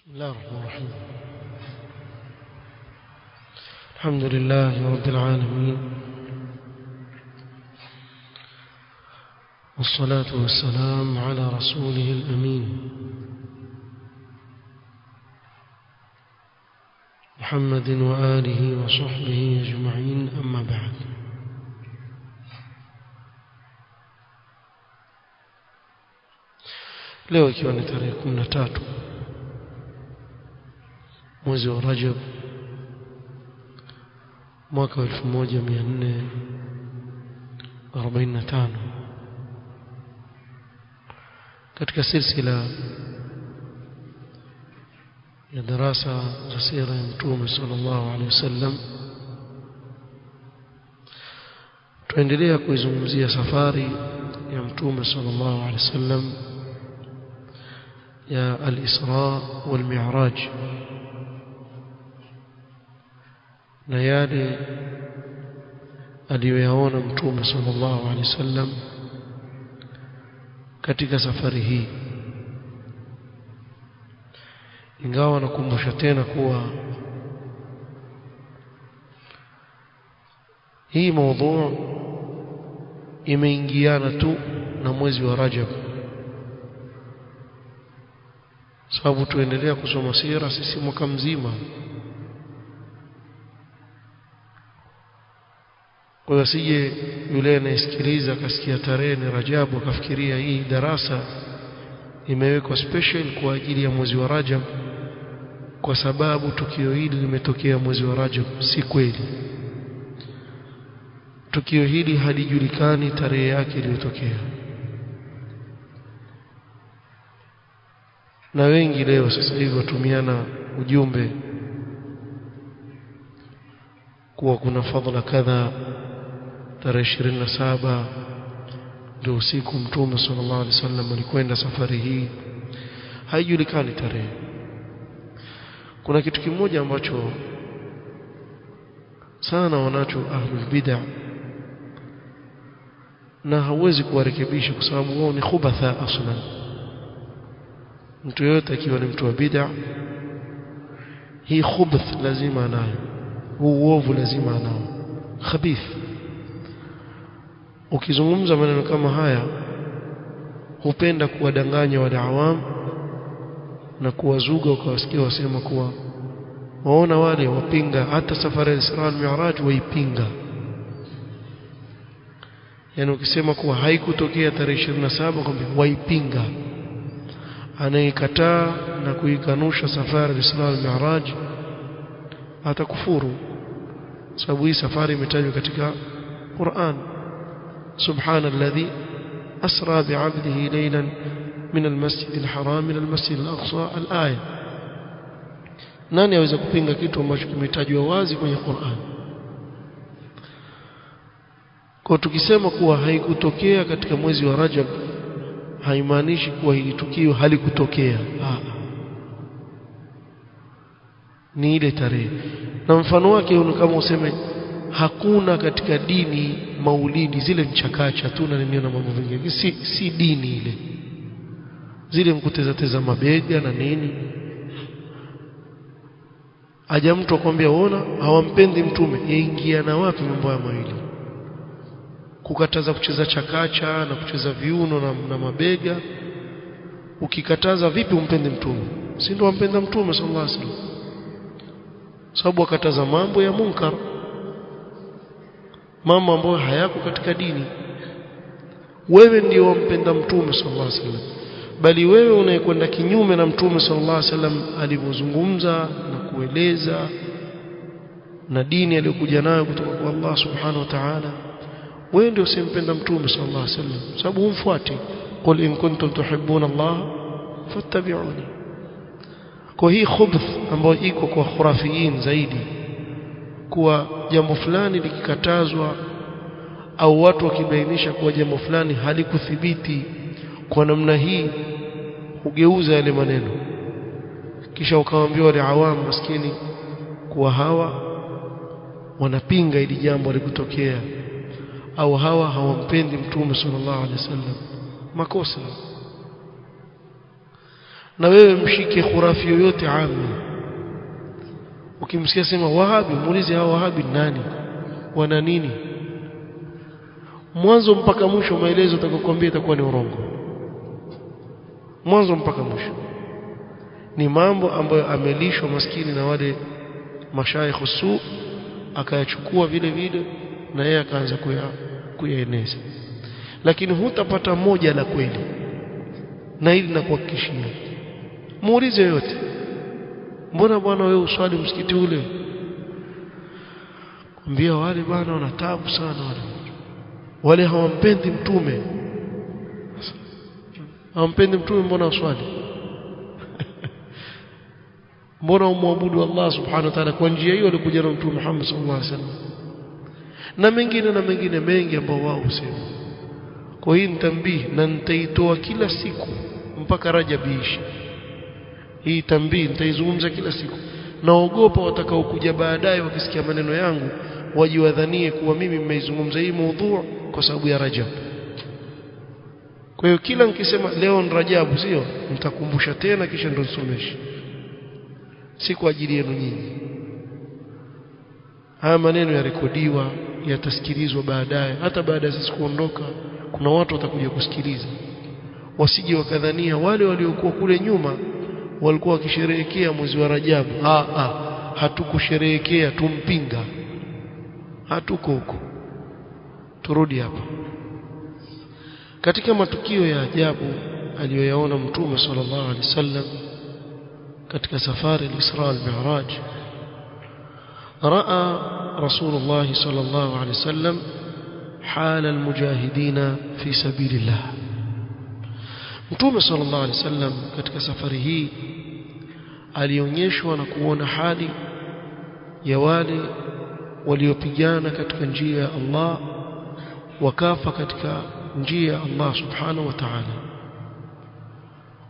بسم الله الرحمن الرحيم. الحمد لله رب العالمين، والصلاة والسلام على رسوله الأمين محمد وآله وصحبه أجمعين، أما بعد. leo ikiwa ni tarehe 13 mwezi wa Rajab mwaka 1445 katika silsila ya darasa za sira ya Mtume sallallahu alaihi wasallam tuendelea kuizungumzia safari ya Mtume sallallahu alaihi wasallam ya al-Isra wal-Mi'raj na yale aliyoyaona Mtume sallallahu alaihi wasallam katika safari hii. Ingawa nakumbusha tena kuwa hii mada imeingiana tu na mwezi wa Rajab, sababu tuendelea kusoma sira sisi mwaka mzima. Kwa hiyo sije yule anayesikiliza akasikia tarehe ni Rajab akafikiria hii darasa imewekwa special kwa ajili ya mwezi wa Rajab kwa sababu tukio hili limetokea mwezi wa Rajab. Si kweli. Tukio hili halijulikani tarehe yake iliyotokea, na wengi leo sasa hivi watumiana ujumbe kuwa kuna fadhila kadha tarehe 27 ndio usiku Mtume sallallahu alaihi wasallam alikwenda safari hii. Haijulikani tarehe. Kuna kitu kimoja ambacho sana wanacho ahlul bid'ah na hawezi kuwarekebisha kwa sababu wao ni khubatha aslan. Mtu yote akiwa ni mtu wa bid'ah, hii khubath lazima anayo, uovu lazima anao, khabith. Ukizungumza maneno kama haya hupenda kuwadanganya wale awam na kuwazuga, ukawasikia wasema kuwa waona wale wapinga hata safari ya Isra al-Mi'raj waipinga. Yani ukisema kuwa haikutokea tarehe 27 kwamba waipinga, anayekataa na kuikanusha safari ya Isra al-Mi'raj atakufuru, sababu hii safari imetajwa katika Qur'an. سبحان الذي أسرى بعبده ليلا من المسجد الحرام إلى المسجد الأقصى الآية. nani aweza kupinga kitu ambacho kimetajwa wazi kwenye Qur'an? Kwa tukisema kuwa haikutokea katika mwezi wa Rajab haimaanishi kuwa hili tukio halikutokea. Ni ile tarehe. Na mfano wake ni kama useme hakuna katika dini maulidi, zile mchakacha tu na nini na mambo mengine, si dini ile. Zile mkuteza mabega na nini. Aja mtu akwambia uona hawampendi Mtume, yaingia na wapi mambo ya mawili? Kukataza kucheza chakacha na kucheza viuno na mabega, ukikataza vipi umpendi Mtume? Si ndio wampenda Mtume sallallahu alaihi wasallam? Sababu akataza mambo ya munkar, mambo ambayo hayako katika dini. Wewe ndio wampenda Mtume sallallahu alaihi wasallam, bali wewe unayekwenda kinyume na Mtume sallallahu alaihi wasallam alivyozungumza na kueleza na dini aliyokuja nayo kutoka kwa Allah subhanahu wa ta'ala, wewe ndio usimpenda Mtume sallallahu alaihi wasallam, sababu humfuati. Qul in kuntum tuhibbuna Allah fattabi'uni. Kwa hii khubth ambayo iko kwa khurafiyin zaidi, kuwa jambo fulani likikatazwa au watu wakibainisha kuwa jambo fulani halikuthibiti kwa namna hii, hugeuza yale maneno kisha ukawaambia wale awamu maskini kuwa hawa wanapinga ili jambo likutokea au hawa hawampendi Mtume sallallahu alaihi wasallam. Makosa. na wewe mshike khurafi yoyote ami, ukimsikia sema wahabi, muulize hao wahabi nani, wana nini? Mwanzo mpaka mwisho maelezo utakayokuambia itakuwa ni urongo. Mwanzo mpaka mwisho ni mambo ambayo amelishwa maskini na wale mashaikh su, akayachukua vile vile na yeye akaanza kuyaeneza. Lakini hutapata moja la kweli, na hili nakuhakikishia. Muulize yote, mbona bwana wewe uswali msikiti ule? Kwambia wale bwana wana taabu sana, wale hawampendi mtume. Hawampendi mtume, mbona uswali? Mbona umwabudu Allah subhanahu wa ta'ala kwa njia hiyo alikuja na mtume Muhammad sallallahu alaihi wasallam? Na mengine mengi ambao wao husema. Kwa hii nitambii na nitaitoa kila siku mpaka Rajab iishe. Hii tambii nitaizungumza kila siku. Naogopa watakaokuja baadaye wakisikia maneno yangu wajiwadhanie kuwa mimi nimeizungumza hii mada kwa sababu ya Rajab. Kwa hiyo kila nikisema leo ni Rajab, sio, nitakumbusha tena kisha ndo nisomeshe. Si kwa ajili yenu nyinyi. Haya maneno yarekodiwa, yatasikilizwa baadaye. Hata baada ya sisi kuondoka kuna watu watakuja kusikiliza, wasije wakadhania wale waliokuwa kule nyuma walikuwa wakisherehekea mwezi wa Rajab. Hatukusherehekea, tumpinga. Hatuko huko. Turudi hapa. Katika matukio ya ajabu aliyoyaona Mtume sallallahu alaihi wasallam katika safari al-Isra al-Mi'raj, raa Rasulullah sallallahu alaihi wasallam حال المجاهدين في سبيل الله. Mtume sallallahu alaihi wasallam katika safari hii alionyeshwa na kuona hali ya wale waliopigana katika njia ya Allah, wakafa katika njia ya Allah subhanahu wa ta'ala.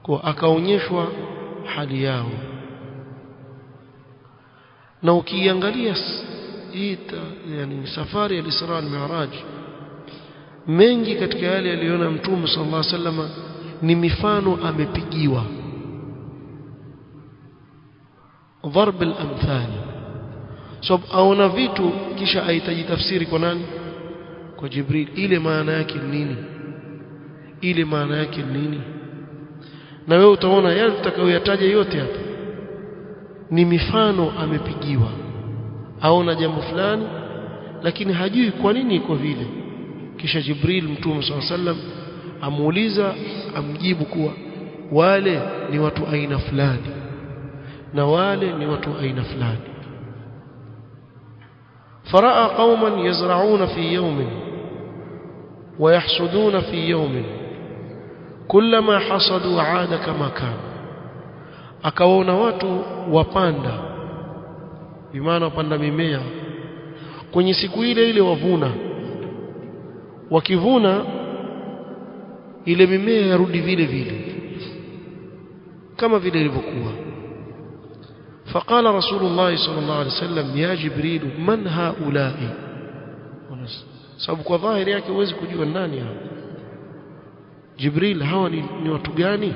Kwa akaonyeshwa hali yao. Na ukiangalia hii yani safari ya Isra al-Mi'raj, mengi katika yale aliyoona Mtume sallallahu alaihi wasallam ni mifano amepigiwa, dharb al-amthal. So aona vitu kisha ahitaji tafsiri kwa nani? Kwa Jibril. Ile maana yake nini? Ile maana yake nini? Na wewe utaona yale tutakayoyataja yote hapa ni mifano amepigiwa. Aona jambo fulani lakini hajui kwa nini iko vile, kisha Jibril Mtume sallallahu alaihi wasallam amuuliza, amjibu kuwa wale ni watu aina fulani na wale ni watu aina fulani. faraa qauman yazra'una fi yawmin wa yahsuduna fi yawmin kullama hasadu 'ada kama kana. Akaona watu wapanda, bimaana wapanda mimea, kwenye siku ile ile wavuna, wakivuna ile mimea yarudi vile vile kama vile ilivyokuwa. Faqala Rasulullah sallallahu alaihi wasallam, ya Jibril, man haulai? Sababu kwa dhahiri yake huwezi kujua nani hao. Jibril, hawa ni watu gani?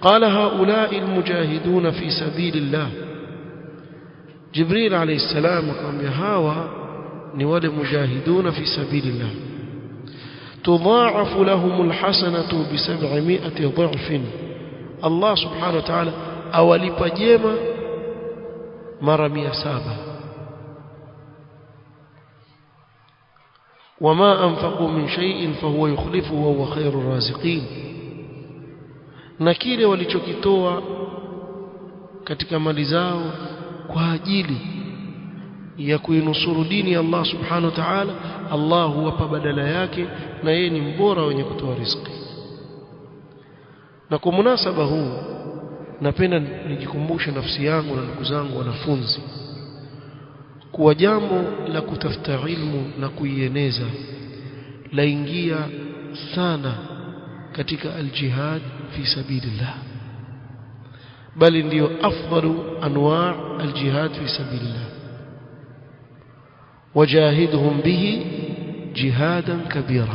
Qala haulai almujahiduna fi sabilillah. Jibril alayhi salam akamwambia hawa ni wale mujahiduna fi sabilillah, tudha'afu lahum alhasanatu bi 700 dha'fin. Allah subhanahu wa ta'ala awalipa jema mara 700. wama anfaqu min shay'in fahuwa yukhlifu wa huwa khairur raziqin. Na kile walichokitoa katika mali zao kwa ajili ya kuinusuru dini ya Allah subhanahu wa ta'ala, Allah huwapa badala yake, na yeye ni mbora wenye kutoa riziki. Na kwa munasaba huu napenda nijikumbushe nafsi yangu na ndugu zangu wanafunzi kuwa jambo la kutafuta ilmu na kuieneza laingia sana katika aljihad fi sabilillah, bali ndio afdalu anwa' aljihad fi sabilillah. wajahidhum bihi jihadan kabira.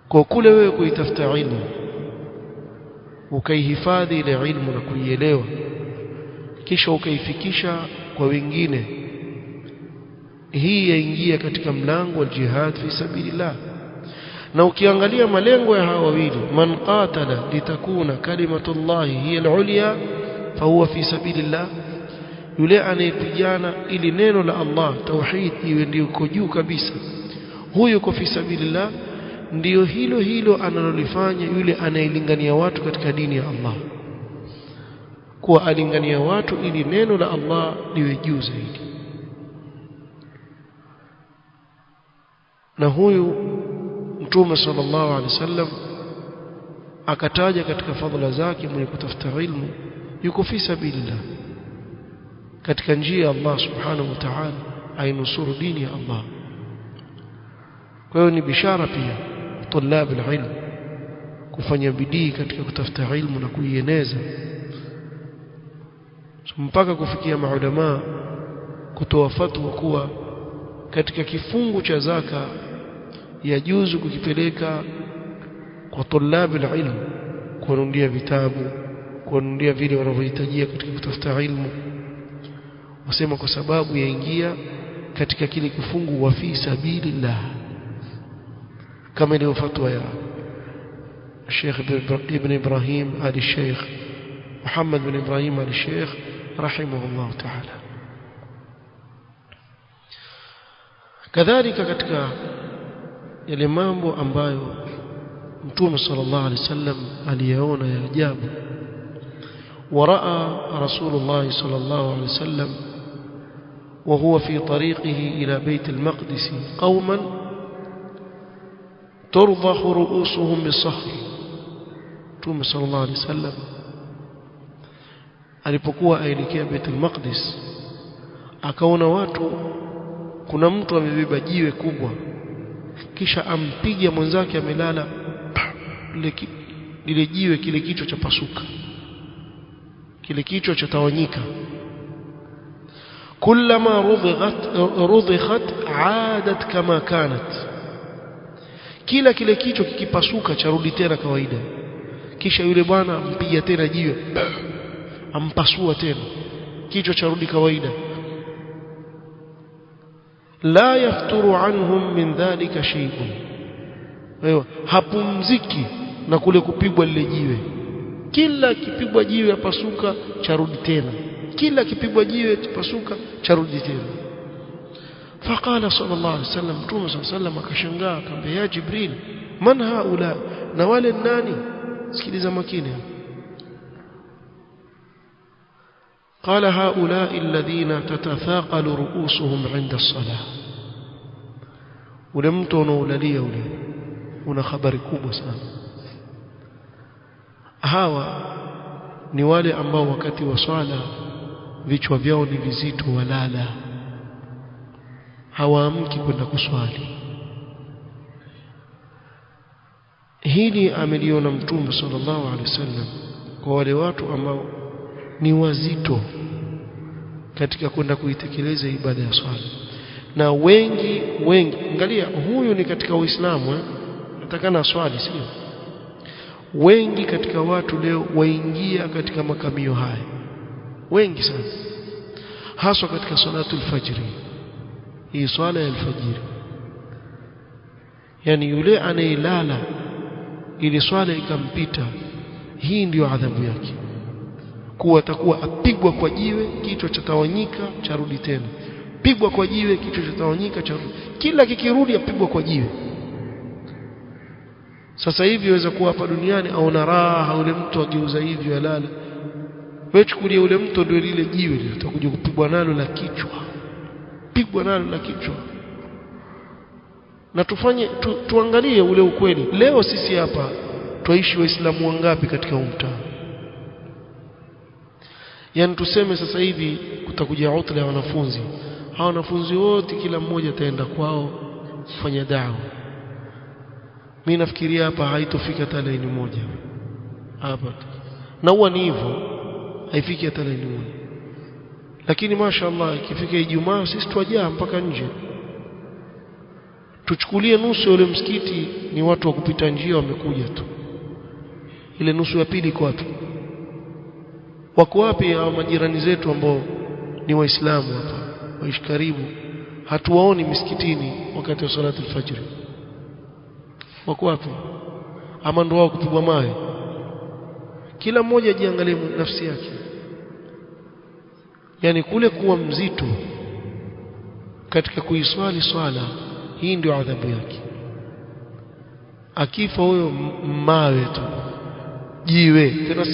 Kwa kule wewe kuitafuta ilmu ukaihifadhi ile ilmu na kuielewa kisha ukaifikisha kwa wengine, hii yaingia katika mlango wa jihad fi sabilillah. Na ukiangalia malengo ya hawa wawili, man qatala litakuna kalimatullahi hiya al-ulya fahuwa fi sabilillah, yule anayepigana ili neno la Allah tauhid iwe ndio iko juu kabisa, huyo yuko fi sabilillah. Ndio hilo hilo analolifanya yule anayelingania watu katika dini ya Allah, kuwa alingania watu ili neno la Allah liwe juu zaidi. Na huyu Mtume sallallahu alaihi wasallam akataja katika fadhila zake mwenye kutafuta ilmu yuko fi sabilillah, katika njia ya Allah subhanahu wa ta'ala, ainusuru dini ya Allah. Kwa hiyo ni bishara pia tulab alilm kufanya bidii katika kutafuta ilmu na kuieneza, mpaka kufikia maulama kutoa fatwa kuwa katika kifungu cha zaka yajuzu kukipeleka kwa tulab alilm, kuwanunulia vitabu, kuwanunulia vile wanavyohitajia katika kutafuta ilmu. Wasema kwa sababu yaingia katika kile kifungu wa fi sabilillah, kama ile fatwa ya Sheikh Ibn Ibrahim al-Sheikh Muhammad bin Ibrahim al-Sheikh rahimahullah ta'ala. Kadhalika katika yale mambo ambayo Mtume sallallahu alaihi wasallam aliyaona ya ajabu, waraa Rasulullah sallallahu alaihi wasallam وهو في طريقه إلى بيت المقدس قوما ترضخ رؤوسهم بالصخر. Mtume sallallahu alaihi wasallam alipokuwa aelekea Bait al-Maqdis akaona watu, kuna mtu amebeba jiwe kubwa kisha ampiga mwenzake amelala, lile jiwe kile kichwa cha pasuka, kile kichwa cha tawanyika. كلما رضخت عادت كما كانت, kila kile kichwa kikipasuka charudi tena kawaida. Kisha yule bwana ampiga tena jiwe, ampasua tena, kichwa charudi kawaida. la yafturu anhum min dhalika shay'un, hapumziki na kule kupigwa lile jiwe. Kila kipigwa jiwe apasuka charudi tena, kila kipigwa jiwe pasuka charudi tena. Faqala sallallahu alaihi wasallam, Mtume sallallahu alaihi wasallam akashangaa, akamwambia ya Jibril, man haula, na wale nani? Sikiliza makini. قال هؤلاء الذين تتثاقل رؤوسهم عند الصلاة. ule mtu unaulalia ule una habari kubwa sana. Hawa ni wale ambao wakati wa swala vichwa vyao ni vizito, walala, hawaamki kwenda kuswali. Hili ameliona Mtume sallallahu alaihi wasallam kwa wale watu ambao ni wazito katika kwenda kuitekeleza ibada ya swala. Na wengi angalia, huyu ni katika Uislamu, natakana swali, sio? Wengi katika watu leo waingia katika makamio haya, wengi sana, hasa katika salatu al-fajr, hii swala ya al-fajr. Yani yule anayelala ili swala ikampita, hii ndio adhabu yake, kuwa atakuwa apigwa kwa jiwe, kichwa cha tawanyika charudi tena, pigwa kwa jiwe, kichwa cha tawanyika charudi, kila kikirudi apigwa kwa jiwe. Sasa hivi waweza kuwa hapa duniani aona raha ule mtu ageuza hivi alala, wewe chukulia ule mtu ndio lile jiwe litakuja kupigwa nalo la kichwa, pigwa nalo la kichwa. Na tuangalie ule ukweli. Leo sisi hapa tuishi waislamu wangapi katika mtaa? Yani tuseme sasa hivi kutakuja utla ya wanafunzi, hao wanafunzi wote kila mmoja ataenda kwao kufanya da'wa. Mimi nafikiria hapa haitofika tarehe moja hapa, na huwa ni hivyo, haifiki tarehe moja. Lakini mashaallah ikifika Ijumaa sisi twajaa mpaka nje. Tuchukulie nusu ya ule msikiti ni watu wa kupita njia wamekuja tu, ile nusu ya pili iko wapi? Wako wapi hao majirani zetu ambao ni waislamu hapa waishi karibu, hatuwaoni misikitini wakati wa salatu al-fajr? Wako wapi? Ama ndio wao kupigwa mawe? Kila mmoja jiangalie nafsi yake. Yani kule kuwa mzito katika kuiswali swala hii ndio adhabu yake. Akifa huyo mawe tu, jiwe tena,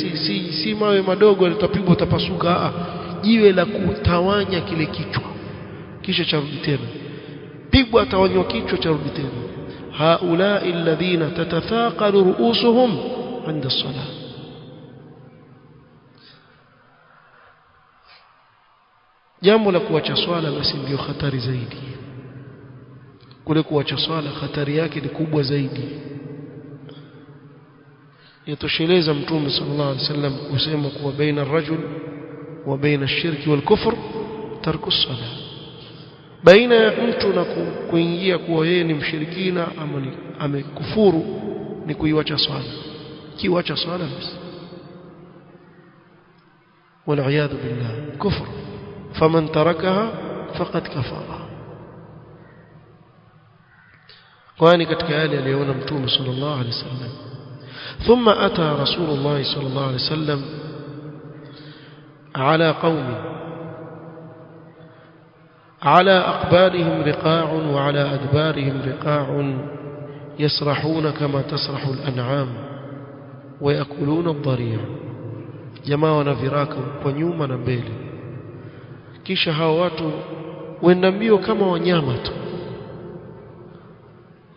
si mawe madogo litapigwa utapasuka, jiwe la kutawanya kile kichwa kisha charudi tena, pigwa atawanywa kichwa charudi tena. haulai alladhina tatathaqalu ru'usuhum 'inda as-salah. Jambo la kuacha swala basi ndio hatari zaidi. Kule kuacha swala hatari yake ni kubwa zaidi. Yatosheleza Mtume sallallahu alaihi wasallam kusema kuwa baina ar-rajul wa baina ash-shirki wal-kufr tarku as-salah. Baina ya mtu na kuingia kuwa yeye ni mshirikina ama ni amekufuru ni kuiacha swala. Kiacha swala basi wal iyad billah kufr. فمن تركها فقد كفر. kwani katika yale aliyoona Mtume sallallahu alaihi wasallam. ثم أتى رسول الله صلى الله عليه وسلم على قوم على أقبالهم رقاع وعلى أدبارهم رقاع يسرحون كما تسرح الأنعام ويأكلون الضريع. jamaa wana viraka kwa nyuma na mbele, kisha hao watu wenda mbio kama wanyama tu.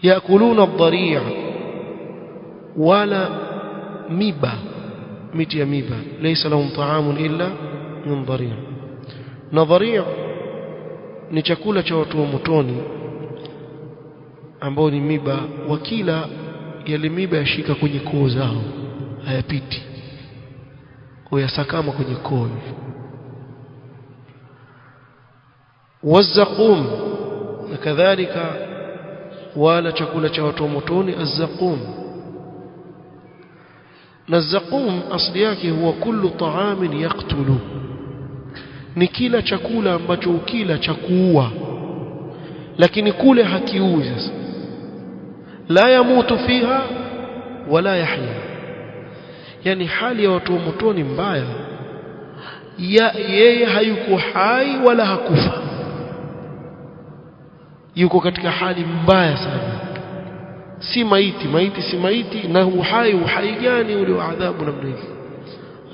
yakuluna ad-dhari' wala miba, miti ya miba. laysa lahum ta'amun illa min dhari'. na dhari' ni chakula cha watu wa motoni ambao ni miba. wakila yale miba yashika kwenye koo zao, hayapiti kuyasakama kwenye koo. والزقوم كذلك ولا chakula cha watu motoni الزقوم. na الزقوم asli yake huwa kullu ta'amin yaqtulu, ni kila chakula ambacho ukila cha kuua lakini kule hakiui. sasa la yamutu fiha wala yahya, yani hali ya watu motoni mbaya, yeye hayuko hai wala hakufa, yuko katika hali mbaya sana. si maiti si maiti, na uhai gani ule wa adhabu namna hiyo.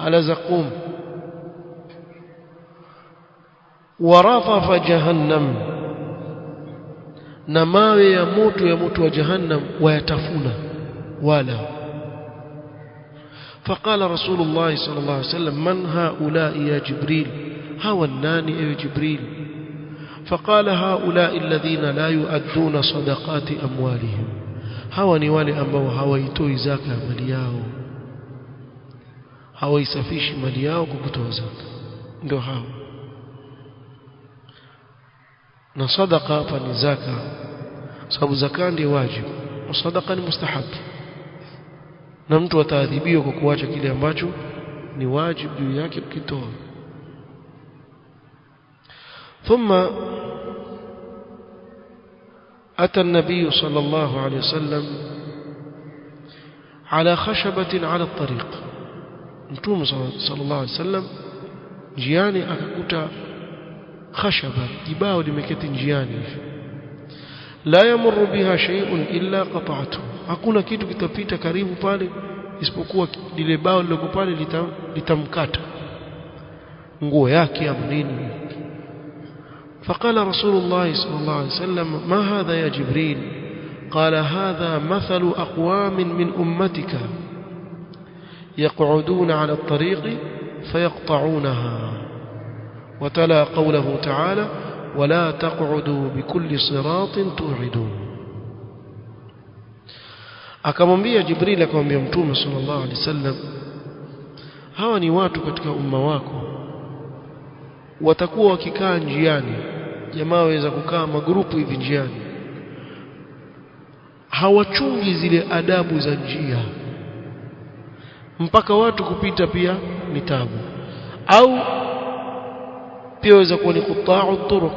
ala zaqum warafa jahannam, na mawe ya moto wa jahannam wayatafuna wala. فقال رسول الله صلى الله عليه وسلم من هؤلاء يا جبريل؟ هو الناني يا جبريل؟ فقال هؤلاء الذين لا يؤدون صدقات أموالهم. هو ni wale ambao hawaitoi zaka ya mali yao, hawaisafishi mali yao kwa kutoa zaka, ndio hao. na sadaqa hapa ni zaka, sababu zaka ndio wajibu na sadaqa ni mustahab, na mtu ataadhibiwa kwa kuacha kile ambacho ni wajibu juu yake kukitoa. ثم أتى النبي صلى الله عليه وسلم على خشبة على الطريق. Mtume صلى الله عليه وسلم njiani akakuta khashaba, jibao limeketi njiani, la yamurru biha shay'un illa qata'tu, hakuna kitu kitapita karibu pale isipokuwa lile bao lililo pale litamkata nguo yake au nini. فقال رسول الله صلى الله عليه وسلم ما هذا يا جبريل؟ قال هذا مثل أقوام من أمتك يقعدون على الطريق فيقطعونها. وتلا قوله تعالى ولا تقعدوا بكل صراط توعدون. akamwambia Jibril, akamwambia Mtume sallallahu alaihi wasallam, hawa ni watu katika umma wako, watakuwa wakikaa njiani. Jamaa waweza kukaa magrupu hivi njiani, hawachungi zile adabu za njia, mpaka watu kupita pia ni tabu. Au pia waweza kuwa ni quta'u turuq,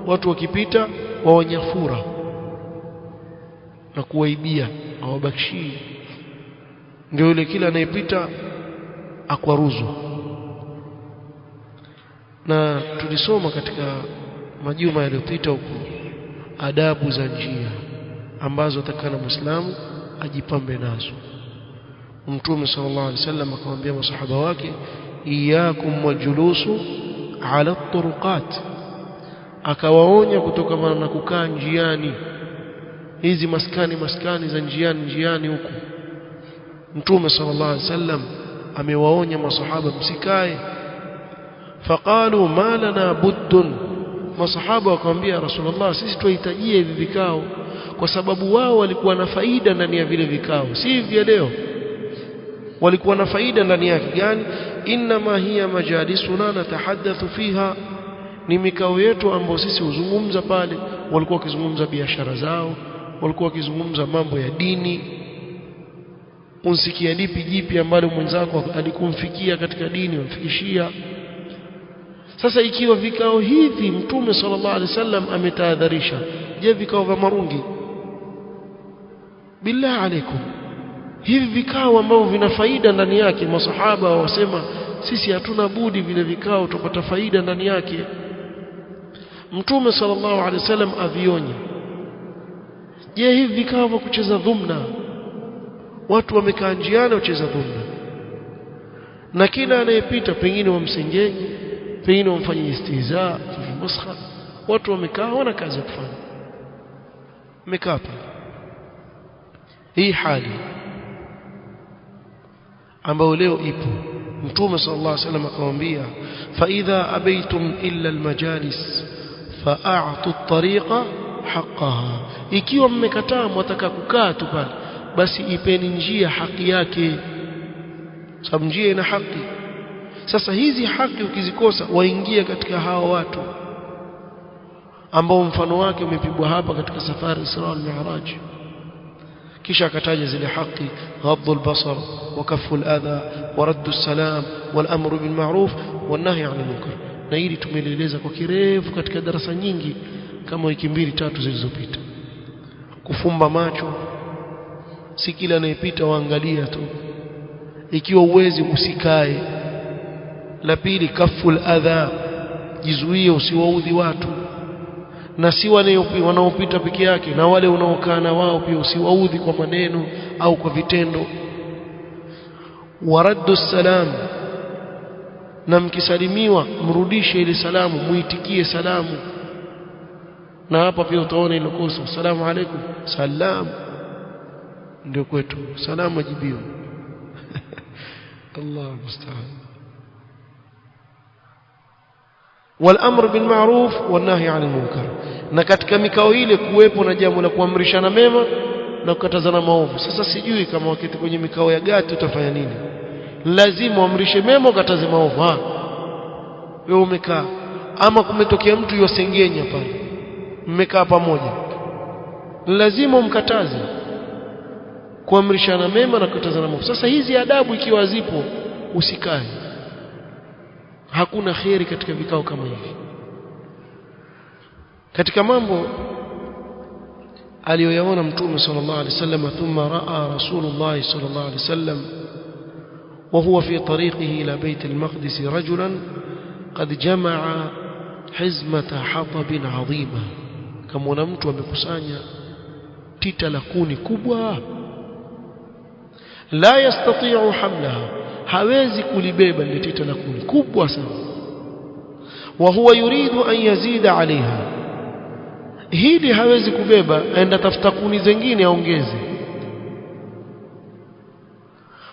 watu wakipita wawanyafura na kuwaibia hawabakishii, ndio yule kila anayepita akwaruzwa. Na tulisoma katika majuma yaliyopita huko adabu za njia ambazo atakana Muislamu ajipambe nazo. Mtume sallallahu alaihi wasallam akamwambia masahaba wake, iyyakum waljulusu ala turuqat, akawaonya kutokana na kukaa njiani, hizi maskani za njiani huko. Mtume sallallahu alaihi wasallam amewaonya masahaba msikae. Faqalu ma lana buddun, masahaba wakamwambia Rasulullah, sisi tuhitajie hivi vikao kwa sababu wao walikuwa na faida ndani ya vile vikao, si vya leo. Walikuwa na faida ndani yake gani? Inma hiya majalisuna natahaddathu fiha, ni mikao yetu ambayo sisi huzungumza pale. Walikuwa wakizungumza biashara zao, walikuwa wakizungumza mambo ya dini. Unsikia lipi jipi ambalo mwenzako alikumfikia katika dini umfikishia. Sasa ikiwa vikao hivi Mtume sallallahu alaihi wasallam ametahadharisha, je, vikao vya marungi? Billah alaikum, hivi vikao ambavyo vina faida ndani yake, masahaba wasema sisi hatuna budi vile vikao tupata faida ndani yake. Mtume sallallahu alaihi wasallam avionye. Je, hivi vikao vya kucheza dhumna, watu wamekaa njiani wacheza dhumna, na kila anayepita pengine wamsengenye, pengine wamfanyie istihza, maskhara, watu wamekaa wana kazi ya kufanya, wamekaa pale. Hii hali ambayo leo ipo, Mtume sallallahu alaihi wasallam akamwambia, fa idha abaitum illa almajalis fa'atu at-tariqa haqqaha, ikiwa mmekataa mtaka kukaa tu pale, basi ipeni njia haki yake, sababu njia ina haki. Sasa hizi haki ukizikosa waingia katika hawa watu ambao mfano wake umepigwa hapa katika safari Isra al-Mi'raj. kisha akataja zile haki, ghaddu al-basar wa kaffu al-adha wa raddu as-salam wal amru bil ma'ruf wan nahy 'anil munkar. Na hili tumelieleza kwa kirefu katika darasa nyingi kama wiki 2-3 zilizopita. Kufumba macho, si kila anayepita waangalia tu, ikiwa uwezi usikae. La pili, kaffu al-adha, jizuie usiwaudhi watu, na si wale wanaopita peke yake, na wale unaokaa na wao pia usiwaudhi kwa maneno au kwa vitendo. Waraddu salam, na mkisalimiwa mrudishe ile salamu, muitikie salamu. Na hapa pia utaona ile kosa, asalamu alaykum, salam ndio kwetu, salamu ajibiwa. Allah musta'an. والامر بالمعروف والنهي عن المنكر. Na katika mikao ile kuwepo na jambo la kuamrishana mema na kukatazana maovu. Sasa sijui kama wakati kwenye mikao ya gati utafanya nini. Lazima uamrishe mema, ukataze maovu. Wewe umekaa, ama kumetokea mtu yosengenya pale, mmekaa pamoja, lazima umkataze, kuamrishana mema na kukatazana maovu. Sasa hizi adabu ikiwa zipo, usikae. Hakuna khairi katika vikao kama hivi. Katika mambo aliyoyaona Mtume sallallahu alaihi wasallam, thumma raa Rasulullah sallallahu alaihi wasallam wa huwa fi tariqihi ila Bait al-Maqdis rajulan qad jamaa hizmata hatabin adhima. Kama mtu amekusanya tita la kuni kubwa, la yastati'u hamlaha, hawezi kulibeba ile tita la kuni kubwa sana. Wa huwa yuridu an yazida alaiha, hili hawezi kubeba, aenda tafuta kuni zingine aongeze.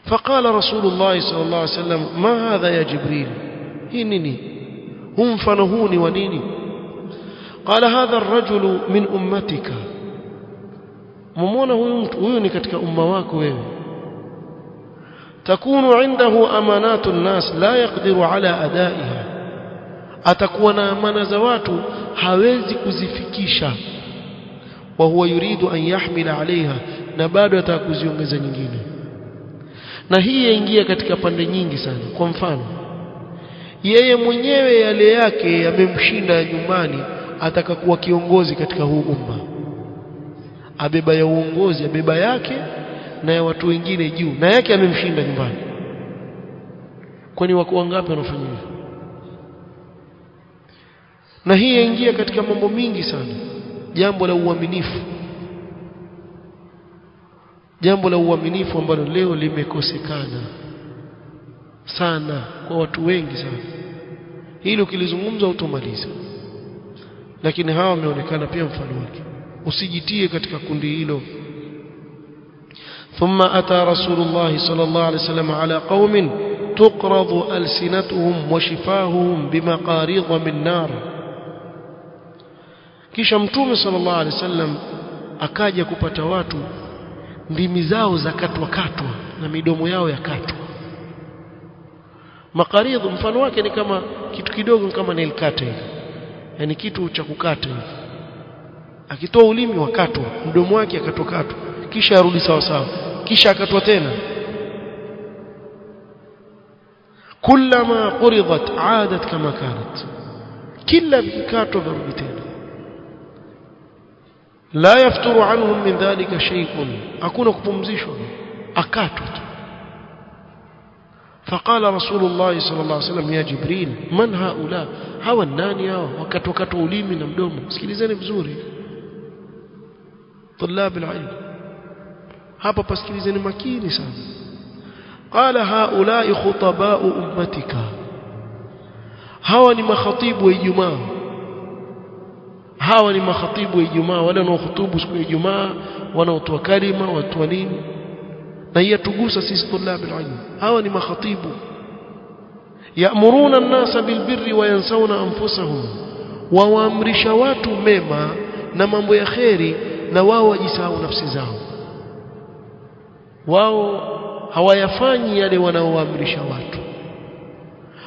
Faqala Rasulullah sallallahu alaihi wasallam, ma hadha ya Jibril, hii nini? Mfano huu ni wa nini? Qala hadha ar-rajulu min ummatika, mumona huyu mtu, huyu ni katika umma wako wewe. تكون عنده أمانات الناس لا يقدر على أدائها, atakuwa na amana za watu hawezi kuzifikisha. Wa huwa yuridu an yahmila alaiha, na bado atakuziongeza nyingine. na hii yaingia katika pande nyingi sana. Kwa mfano, yeye mwenyewe yale yake yamemshinda nyumbani, ataka kuwa kiongozi katika huu umma, abeba ya uongozi, abeba yake na ya watu wengine juu, na yake amemshinda nyumbani. Kwani wako wangapi wanafanya hivyo? Na hii yaingia katika mambo mingi sana. Jambo la uaminifu, jambo la uaminifu ambalo leo limekosekana sana kwa watu wengi sana. Hili ukilizungumza utomaliza, lakini hawa wameonekana pia mfano wake. Usijitie katika kundi hilo. ثم أتى رسول الله صلى الله عليه وسلم على قوم تقرض ألسنتهم وشفاههم بمقاريض من نار. kisha mtume sallallahu alaihi wasallam akaja kupata watu ndimi zao zakatwa katwa na midomo yao yakatwa. Maqaridh mfano wake ni kama kitu kidogo kama nail cutter, yani kitu cha kukata hivi. Akitoa ulimi wakatwa, mdomo wake akatwa, kisha arudi sawa sawa, kisha akatwa tena. Kullama quridat aadat kama kanat, kila vikatwa virudi tena. La yafturu anhum min dhalika shay'un, hakuna kupumzishwa, akatwa tu. فقال رسول الله صلى الله عليه وسلم يا جبريل من هؤلاء؟ hawa nani hao wakatwa ulimi na mdomo? Sikilizeni vizuri طلاب العلم hapa, pasikilizeni makini sana. قال هؤلاء خطباء امتك, hawa ni makhatibu wa Ijumaa. Hawa ni makhatibu wa Ijumaa, wale wanaohutubu siku ya Ijumaa, wanaotoa kalima, watu wa nini, na yatugusa sisi طلاب العلم. hawa ni makhatibu. ya'muruna an-nasa bil-birri wa yansawna anfusahum, waamrisha watu mema na mambo ya kheri, na wao wajisahau nafsi zao. Wao hawayafanyi yale wanaoamrisha watu.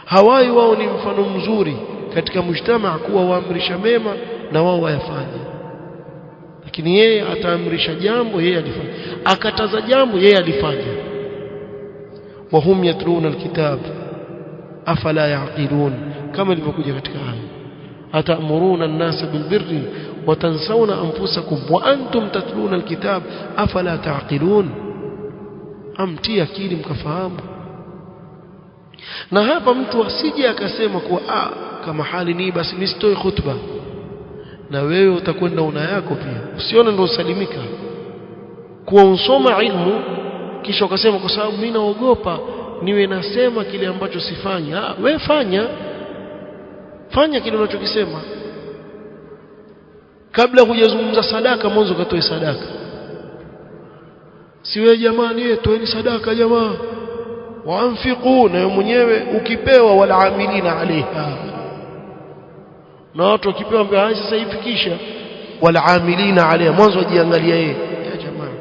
Hawai wao ni mfano mzuri katika mujtamaa kuwa waamrisha mema na wao wayafanya. Lakini yeye ataamrisha jambo, yeye alifanya, akataza jambo, yeye alifanya. Wahum yatluna alkitab afala yaqilun, kama ilivyokuja katika aya, atamuruna an-nasa bilbirri wa tansawna anfusakum wa antum tatluna alkitab afala taqilun, amtia akili mkafahamu. Na hapa mtu asije akasema kuwa kama hali ni basi nisitoe khutba, na wewe utakwenda una yako pia. Usione ndio usalimika kuwa usoma ilmu kisha ukasema kwa sababu mimi naogopa niwe nasema kile ambacho sifanyi. Wewe fanya kile unachokisema. Kabla hujazungumza sadaka, mwanzo katoe sadaka. Si wewe jamani, toeni sadaka jamaa, waanfiqu, na mwenyewe ukipewa wala amilina alaiha, na watu wakipewa mbaya sasa ifikisha wala amilina alaiha, mwanzo ajiangalia yeye. Ya jamaa,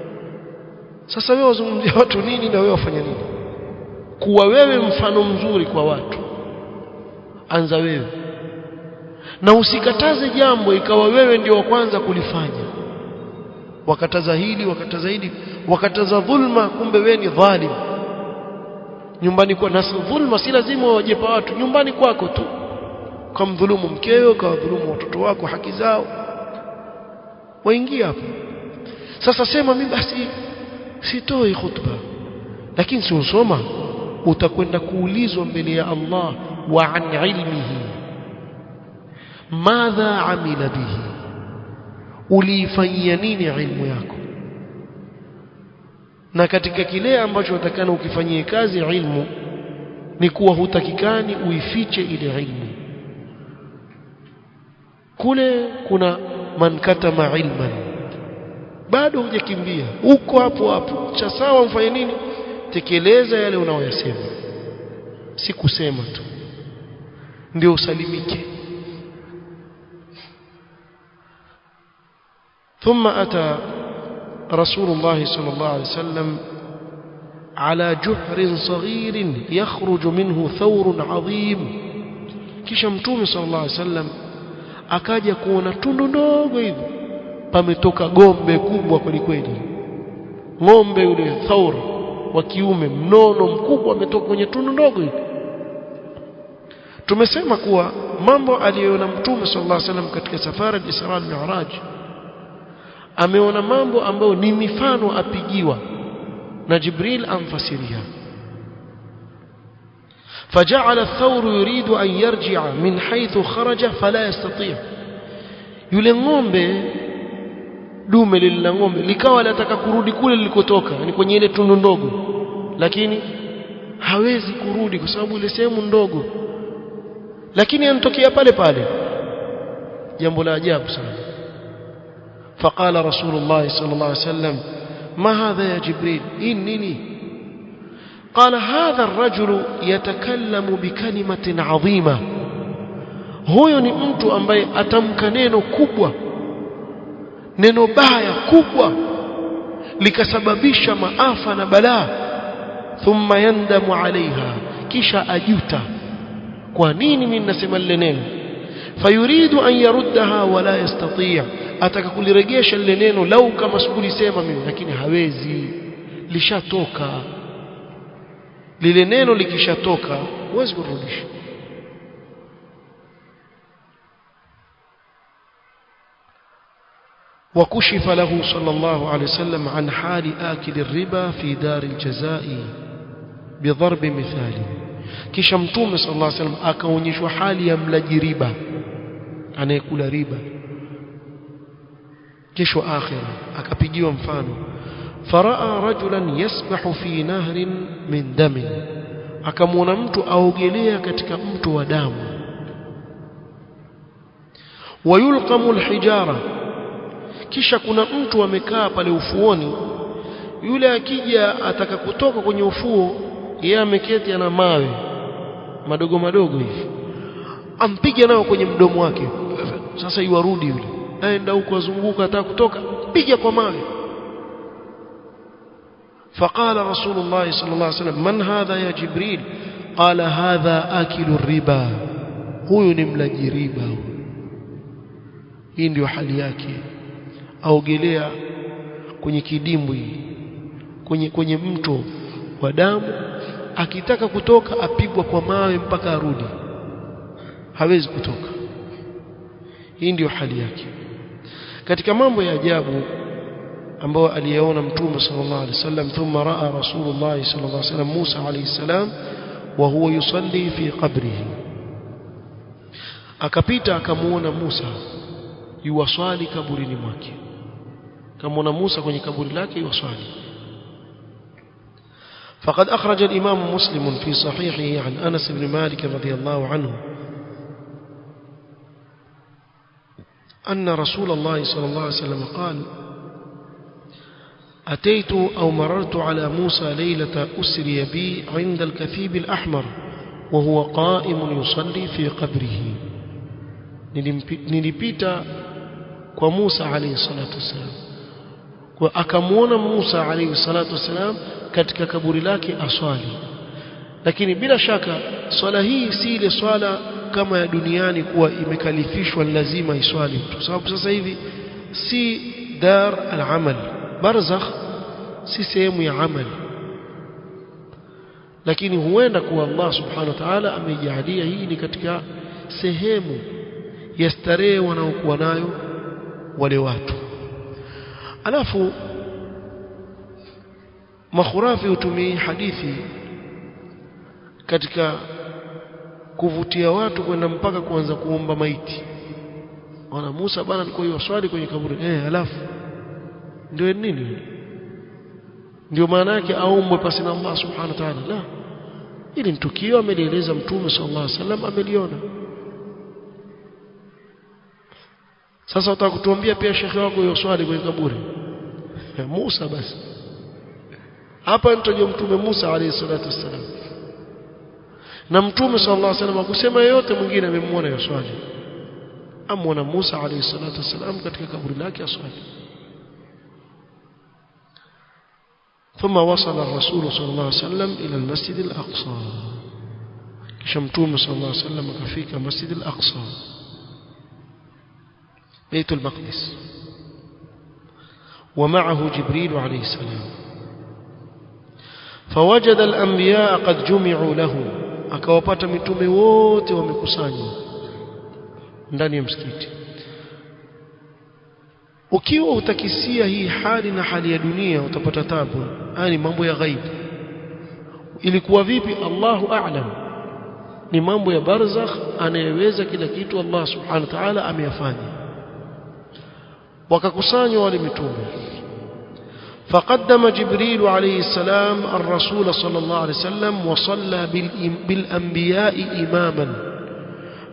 sasa wewe wazungumzia watu nini na wewe wafanya nini? Kuwa wewe mfano mzuri kwa watu, anza wewe, na usikataze jambo ikawa wewe ndio wa kwanza kulifanya. Wakataza hili, wakataza hili, wakataza dhulma, kumbe wewe ni dhalim. Nyumbani kwa nasi dhulma si lazima wajepa watu, nyumbani kwako tu, kumdhulumu mkeo, kumdhulumu watoto wako haki zao, waingia hapo. Sasa sema mimi basi sitoi khutba, lakini si usoma, utakwenda kuulizwa mbele ya Allah wa an ilmihi madha amila bihi, uliifanyia nini ilmu yako? Na katika kile ambacho utakana ukifanyie kazi ilmu ni kuwa hutakikani uifiche ile ilmu. Kule kuna man katama ilman, bado hujakimbia, uko hapo hapo. Cha sawa mfanye nini? Tekeleza yale unaoyasema, si kusema tu ndio usalimike. ثم أتى رسول الله صلى الله عليه وسلم على جحر صغير يخرج منه ثور عظيم. kisha mtume صلى الله عليه وسلم akaja kuona tundu ndogo hivi, pametoka gombe kubwa kweli kweli. Ngombe yule thaur wa kiume mnono mkubwa ametoka kwenye tundu ndogo hivi. Tumesema kuwa mambo aliyoona Mtume sallallahu alaihi wasallam katika safari ya Isra al-Mi'raj, ameona mambo ambayo ni mifano apigiwa na Jibril amfasiria. فجعل الثور يريد أن يرجع من حيث خرج فلا يستطيع. yule ng'ombe dume lile ng'ombe likawa lataka kurudi kule lilikotoka, yani kwenye ile tundu ndogo, lakini hawezi kurudi kwa sababu ile sehemu ndogo, lakini anatokea pale pale. jambo la ajabu sana. فقال رسول الله صلى الله عليه وسلم ما هذا يا جبريل إنني؟ قال هذا الرجل يتكلم بكلمة عظيمة. huyo ni mtu ambaye atamka neno kubwa, neno baya kubwa likasababisha maafa na balaa, thumma yandamu alaiha, kisha ajuta, kwa nini mimi nasema lile neno? fayuridu an yaruddaha wala yastati', ataka kuliregesha lile neno lau kama sikulisema mimi, lakini hawezi, lishatoka. lile neno likishatoka huwezi kurudisha. وكشف له صلى الله عليه وسلم عن حال آكل الربا في دار الجزاء بضرب مثال. kisha Mtume صلى الله عليه وسلم akaonyeshwa hali ya mlaji riba, anayekula riba, kesho akhira akapigiwa mfano. faraa rajulan yasbahu fi nahrin min damin, akamwona mtu aogelea katika mto wa damu. wayulqamu alhijara, kisha kuna mtu amekaa pale ufuoni, yule akija ataka kutoka kwenye ufuo, yeye ameketi ana mawe madogo madogo hivi, ampiga nao kwenye mdomo wake. Sasa yuarudi yule, aenda huko azunguka, ataka kutoka, piga kwa mawe. فقال رسول الله صلى الله عليه وسلم من هذا يا جبريل؟ قال هذا آكل الربا, huyu ni mlaji riba. Hii ndio hali yake, aogelea kwenye kidimbwi, kwenye mto wa damu, akitaka kutoka apigwa kwa mawe mpaka arudi, hawezi kutoka. Hii ndio hali yake. katika mambo ya ajabu ambao aliyaona Mtume sallallahu alaihi wasallam, thumma raa Rasulullah sallallahu alaihi wasallam Musa alayhi salam wa huwa yusalli fi qabrihi, akapita akamuona Musa yuwaswali kaburini mwake, kamuona Musa kwenye kaburi lake yuwaswali. فقد أخرج الإمام مسلم في صحيحه عن أنس بن مالك رضي الله عنه أن رسول الله صلى الله عليه وسلم قال أتيت أو مررت على موسى ليلة أسري بي عند الكثيب الأحمر وهو قائم يصلي في قبره. nilipita kwa Musa alayhi salatu wasalam, kwa akamuona Musa alayhi salatu wasalam katika kaburi lake aswali. Lakini bila shaka swala hii si ile swala kama ya duniani kuwa imekalifishwa lazima iswali, kwa sababu sasa hivi si dar al-amal, barzakh si sehemu ya amali. Lakini huenda kuwa Allah subhanahu wa ta'ala amejalia hii ni katika sehemu ya starehe wanaokuwa nayo wale watu. Alafu makhurafi hutumia hadithi katika kuvutia watu kwenda mpaka kuanza kuomba maiti. Wana Musa bana alikuwa yuswali kwenye kaburi, alafu ndio nini? Ndio maana yake aombwe pasi na Allah subhanahu wa ta'ala? La, ili tukio amelieleza Mtume sallallahu alaihi wasallam, ameliona. Sasa utaka kutuambia pia shekhi wako yuswali kwenye kaburi Musa? Basi hapa mtajua Mtume Musa alayhi salatu wasallam, na Mtume sallallahu alaihi wasallam akusema yote mwingine amemwona yuswali, amwona Musa alayhi salatu wasallam katika kaburi lake aswali. ثم وصل الرسول صلى الله عليه وسلم إلى المسجد الأقصى، كشمتوم صلى الله عليه وسلم كفيك مسجد الأقصى بيت المقدس، ومعه جبريل عليه السلام. fawajada al-anbiya qad jumi'u lahu, akawapata mitume wote wamekusanywa ndani ya msikiti. Ukiwa utakisia hii hali na hali ya dunia utapata tabu. Ni mambo ya ghaib. Ilikuwa vipi? Allahu a'lam. Ni mambo ya barzakh, anayeweza kila kitu Allah subhanahu wa ta'ala ameyafanya. Wakakusanywa wale mitume. فقدم جبريل عليه السلام الرسول صلى الله عليه وسلم وصلى بالأنبياء إماما.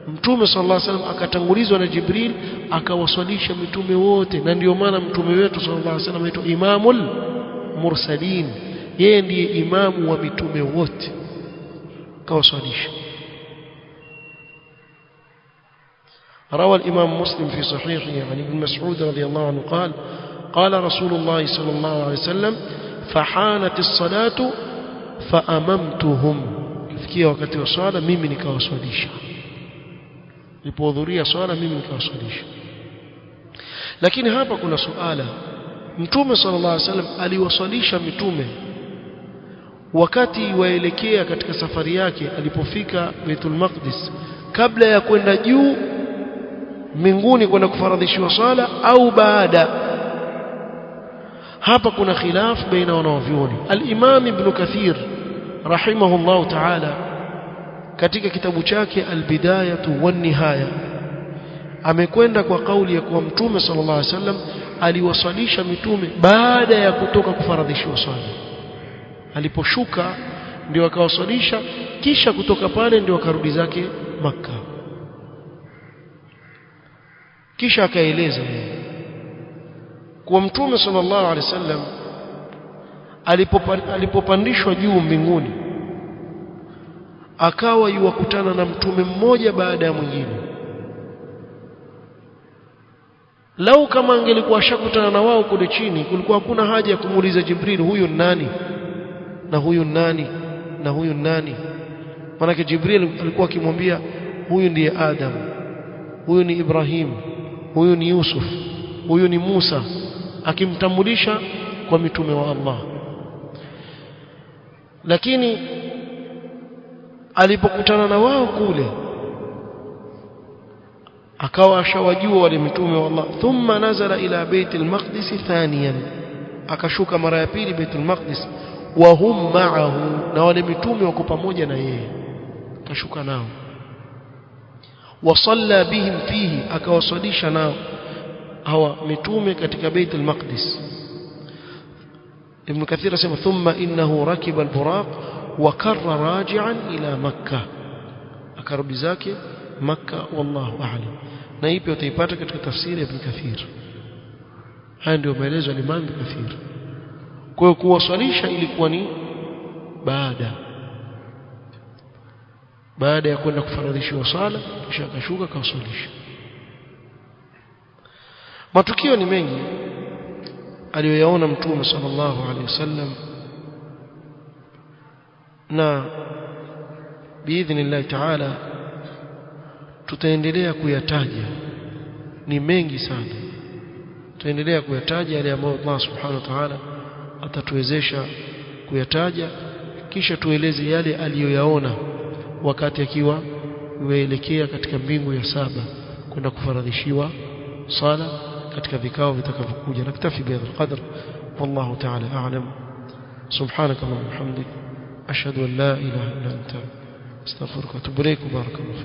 Mtume sallallahu alaihi wasallam akatangulizwa na Jibril akawaswalisha mitume wote, na ndio maana mtume wetu sallallahu alaihi wasallam aitwa Imamul Mursalin. Yeye ndiye imamu wa mitume wote, kawaswalisha. روى الإمام مسلم في صحيحه عن ابن مسعود رضي الله عنه قال قال رسول الله صلى الله عليه وسلم فحانت الصلاة فأممتهم. Ifikia wakati wa swala mimi nikawaswalisha. Nilipohudhuria swala mimi nikawaswalisha. Lakini hapa kuna suala. Mtume sallallahu alaihi wasallam aliwaswalisha mitume wakati waelekea katika safari yake, alipofika Baitul Maqdis, kabla ya kwenda juu mbinguni kwenda kufaradhishiwa swala au baada? Hapa kuna khilaf baina wanavyuoni. Al-Imam Ibn Kathir rahimahullah ta'ala katika kitabu chake Al-Bidayah wan-Nihaya amekwenda kwa kauli ya kuwa Mtume sallallahu alaihi wasallam aliwaswalisha mitume baada ya kutoka kufaradhishiwa swala. Aliposhuka ndio akawaswalisha, kisha kutoka pale ndio akarudi zake Makka. Kisha akaeleza kwa Mtume sallallahu alaihi wasallam alipopandishwa juu mbinguni, akawa yuwakutana na mtume mmoja baada ya mwingine. Lau kama angelikuwa shakutana na wao kule chini, kulikuwa hakuna haja ya kumuuliza Jibril, huyu nani na huyu nani na huyu nani. Maana Jibril alikuwa akimwambia huyu ndiye Adam, huyu ni Ibrahim, huyu ni Yusuf, huyu ni Musa, akimtambulisha kwa mitume wa Allah. Lakini alipokutana na wao kule, akawa ashawajua wale mitume wa Allah. Thumma nazala ila Baitul Maqdis thaniyan, akashuka mara ya pili Baitul Maqdis, wa hum ma'ahu, na wale mitume wako pamoja na yeye, kashuka nao. Wasalla bihim fihi, akawaswalisha nao hawa mitume katika Baitul Maqdis. Ibn Kathir asema thumma innahu rakiba al-buraq wa karra raji'an ila Makkah, akarudi zake Makkah, wallahu a'lam. Na ipi utaipata katika tafsiri ya Ibn Kathir. Haya ndio maelezo ya Imam Ibn Kathir. Kwa hiyo kuwaswalisha ilikuwa ni baada ya kwenda kufaradhishiwa sala, kisha akashuka kawaswalisha. Matukio ni mengi aliyoyaona Mtume sallallahu alaihi wasallam, na biidhnillah ta'ala tutaendelea kuyataja. Ni mengi sana, tutaendelea kuyataja yale ambayo Allah subhanahu wa ta'ala atatuwezesha kuyataja, kisha tueleze yale aliyoyaona wakati akiwa yuelekea katika mbingu ya 7 kwenda kufaradhishiwa sala katika vikao vitakavyokuja. Naktafi bihadha alqadr, wallahu ta'ala a'lam. Subhanaka wa bihamdik ashhadu an la ilaha illa anta astaghfiruka wa atubu ilaik. Barakallahu.